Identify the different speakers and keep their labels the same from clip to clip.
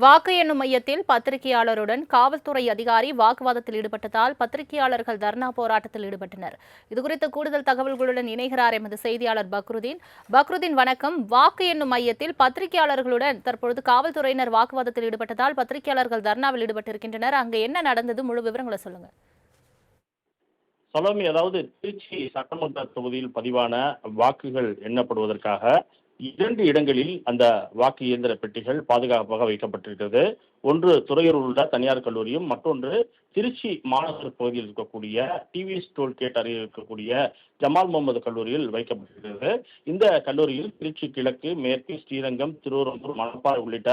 Speaker 1: வாக்கு எண்ணும் மையத்தில் பத்திரிகையாளருடன் காவல்துறை அதிகாரி வாக்குவாதத்தில் ஈடுபட்டதால் பத்திரிகையாளர்கள் தர்ணா போராட்டத்தில் ஈடுபட்டனர். இதுகுறித்த கூடுதல் தகவல்களுடன் இணைகிறார் எமது செய்தியாளர் பக்ருதீன். பக்ருதீன், வணக்கம். வாக்கு எண்ணும் மையத்தில் பத்திரிகையாளர்களுடன் தற்பொழுது காவல்துறையினர் வாக்குவாதத்தில் ஈடுபட்டதால் பத்திரிகையாளர்கள் தர்ணாவில் ஈடுபட்டிருக்கின்றனர். அங்கு என்ன நடந்தது? முழு விவரங்களை சொல்லுங்க.
Speaker 2: சலோமி, அதாவது திருச்சி சட்டமன்ற தொகுதியில் பதிவான வாக்குகள் எண்ணப்படுவதற்காக 2 இடங்களில் அந்த வாக்கு இயந்திர பெட்டிகள் பாதுகாப்பாக வைக்கப்பட்டிருக்கிறது. ஒன்று துறையூரில் உள்ள தனியார் கல்லூரியும், மற்றொன்று திருச்சி மாநகர் பகுதியில் இருக்கக்கூடிய டிவிஎஸ் டோல்கேட் அருகே இருக்கக்கூடிய ஜமால் முகமது கல்லூரியில் வைக்கப்பட்டிருக்கிறது. இந்த கல்லூரியில் திருச்சி கிழக்கு, மேற்கு, ஸ்ரீரங்கம், திருவரம்பூர், மணப்பாறை உள்ளிட்ட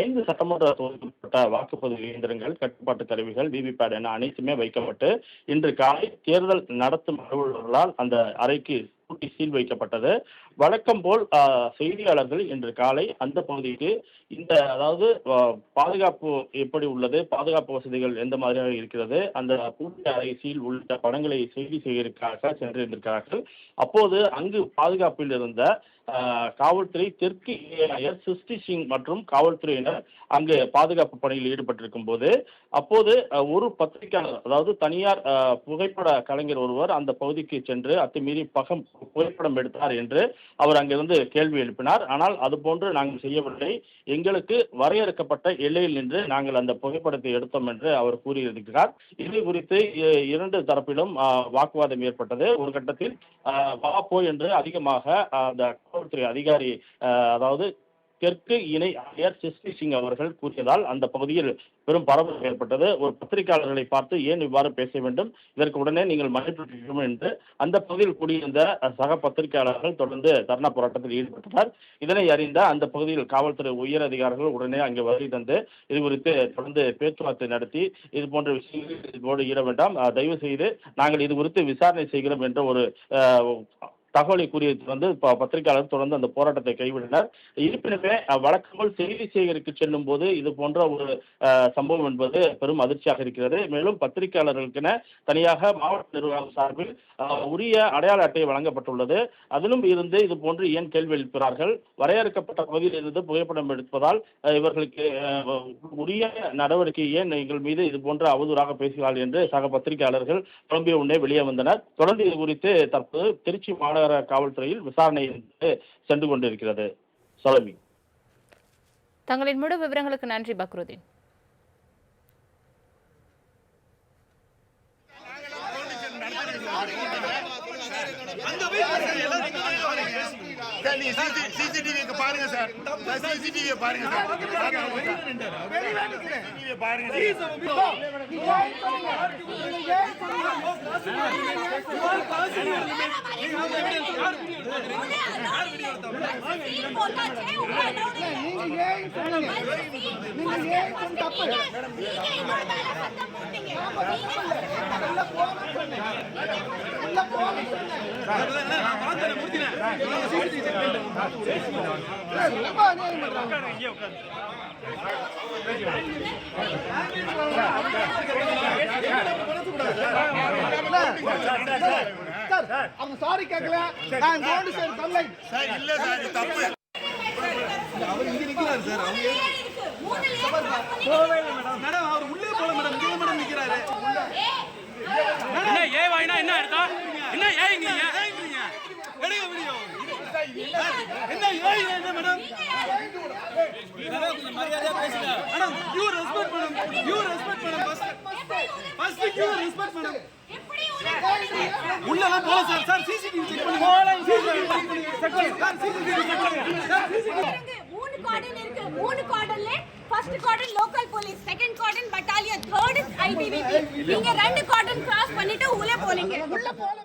Speaker 2: 5 சட்டமன்ற தொகுதிக்குட்பட்ட வாக்குப்பதிவு இயந்திரங்கள், கட்டுப்பாட்டு கருவிகள், விவிபேட் என அனைத்துமே வைக்கப்பட்டு இன்று காலை தேர்தல் நடத்தும் அலுவலர்களால் அந்த அறைக்கு பூட்டி சீல் வைக்கப்பட்டது. வழக்கம் போல் செய்தியாளர்கள் இன்று காலை அந்த பகுதிக்கு அதாவது பாதுகாப்பு எப்படி உள்ளது, பாதுகாப்பு வசதிகள் எந்த மாதிரியாக இருக்கிறது, அந்த பூட்டிய அறை சீல் உள்ளிட்ட படங்களை செய்தி செய்வதற்காக சென்றிருந்திருக்கிறார்கள். அப்போது அங்கு பாதுகாப்பில் இருந்த காவல்துறை தெற்கு இணையாயர் சிருஷ்டி சிங் மற்றும் காவல்துறையினர் அங்கு பாதுகாப்பு பணியில் ஈடுபட்டிருக்கும் போது அப்போது ஒரு பத்திரிகையாளர், அதாவது தனியார் புகைப்பட கலைஞர் ஒருவர் அந்த பகுதிக்கு சென்று அத்துமீறி புகைப்படம் எடுத்தார் என்று அவர் அங்கிருந்து கேள்வி எழுப்பினார். ஆனால் அதுபோன்று நாங்கள் செய்யவில்லை, எங்களுக்கு வரையறுக்கப்பட்ட எல்லையில் நின்று நாங்கள் அந்த புகைப்படத்தை எடுத்தோம் என்று அவர் கூறியிருக்கிறார். இது குறித்து 2 தரப்பிலும் வாக்குவாதம் ஏற்பட்டது. ஒரு கட்டத்தில் வாப்போ என்று அதிகமாக அந்த காவல்துறை அதிகாரி, அதாவது தெற்கு இணை ஆணையர் சிருஷ்டி சிங் அவர்கள் கூறியதால் அந்த பகுதியில் பெரும் பரபரப்பு ஏற்பட்டது. ஒரு பத்திரிகையாளர்களை பார்த்து ஏன் இவ்வாறு பேச வேண்டும், இதற்கு உடனே நீங்கள் மன்னிப்பு கேட்கணும் என்று அந்த பகுதியில் கூடியிருந்த சக பத்திரிகையாளர்கள் தொடர்ந்து தர்ணா போராட்டத்தில் ஈடுபட்டனர். இதனை அறிந்த அந்த பகுதியில் காவல்துறை உயர் அதிகாரிகள் உடனே அங்கு வருகை தந்து இது குறித்து தொடர்ந்து பேச்சுவார்த்தை நடத்தி இது போன்ற விஷயங்களில் இதோடு ஈட வேண்டாம், தயவு செய்து நாங்கள் இது குறித்து விசாரணை செய்கிறோம் என்ற ஒரு தகவலை கூறியது பத்திரிகையாளர் தொடர்ந்து அந்த போராட்டத்தை கைவிட்டனர். இருப்பினுமே வழக்கம்போல் செய்தி சேகரிக்க செல்லும் போது இது போன்ற ஒரு சம்பவம் என்பது பெரும் அதிர்ச்சியாக இருக்கிறது. மேலும் பத்திரிகையாளர்களுக்கென தனியாக மாவட்ட நிர்வாகம் சார்பில் உரிய அடையாள அட்டை வழங்கப்பட்டுள்ளது. அதிலும் இருந்து இது போன்று ஏன் கேள்வி எழுப்புகிறார்கள், வரையறுக்கப்பட்ட பகுதியில் இருந்து புகைப்படம் எடுப்பதால் இவர்களுக்கு உரிய நடவடிக்கை ஏன் எங்கள் மீது இது போன்ற அவதூறாக பேசுகிறார்கள் என்று சக பத்திரிகையாளர்கள் புலம்பிய உடனே வெளியே வந்தனர். தொடர்ந்து இது குறித்து தற்போது திருச்சி மாநகர காவல்துறையில் விசாரணை சென்று கொண்டிருக்கிறது. சலோமி,
Speaker 1: தங்களின் முழு விவரங்களுக்கு நன்றி பக்ருதீன்.
Speaker 3: சிசிடிவி பாருங்க சார், சிசிடிவி பாருங்க சார், பாருங்க.
Speaker 4: அவங்க சாரி கேட்கல, நான் கோல்டு சார் கம்ப்ளை
Speaker 3: சார் இல்ல சார் இது தப்பு.
Speaker 4: அவர் இங்க நிக்கிறாரு சார், அவங்க மேடம் அவர் உள்ளே போல மேடம், இங்க மேடம் நிக்கிறாரு.
Speaker 5: என்ன ஏய் வாயினா என்ன அர்த்தம், என்ன ஏய் நீங்க
Speaker 4: எடுங்க வீடியோ. என்ன ஏய் என்ன மேடம்,
Speaker 5: கொஞ்சம் மரியாதையா பேசுங்க
Speaker 4: madam. You respect madam, you respect madam, first you respect madam. உள்ளலாம் போல சார், சார் சிசிடிவி செக் பண்ணுங்க, சிசிடிவி செக் பண்ணுங்க சார், சிசிடிவி செக் பண்ணுங்க.
Speaker 6: 3 கார்டன் இருக்கு, 3 கார்டன்ல first cordon local police, second cordon battalion, third is ITBP. நீங்க 2 garden cross பண்ணிட்டு உள்ள போறீங்க. உள்ள போல